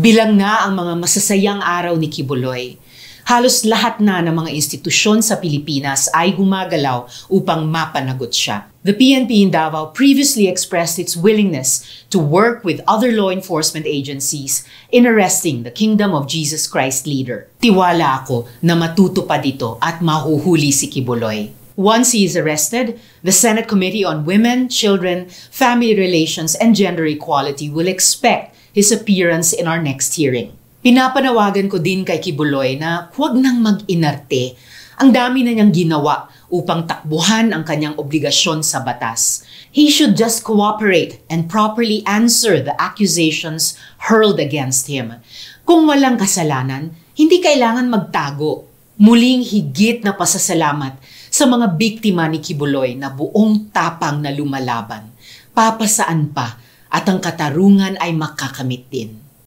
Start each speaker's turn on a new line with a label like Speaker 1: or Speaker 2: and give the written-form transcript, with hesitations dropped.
Speaker 1: Bilang na ang mga masasayang araw ni Kibuloy, halos lahat na ng mga institusyon sa Pilipinas ay gumagalaw upang mapanagot siya. The PNP in Davao previously expressed its willingness to work with other law enforcement agencies in arresting the Kingdom of Jesus Christ leader. Tiwala ako na matutupad ito at mahuhuli si Kibuloy. Once he is arrested, the Senate Committee on Women, Children, Family Relations, and Gender Equality will expect his appearance in our next hearing. Pinapanawagan ko din kay Kibuloy na huwag nang mag-inarte. Ang dami na niyang ginawa upang takbuhan ang kanyang obligasyon sa batas. He should just cooperate and properly answer the accusations hurled against him. Kung walang kasalanan, hindi kailangan magtago. Muling higit na pasasalamat sa mga biktima ni Kibuloy na buong tapang na lumalaban. Papasaan pa at ang katarungan ay makakamit din.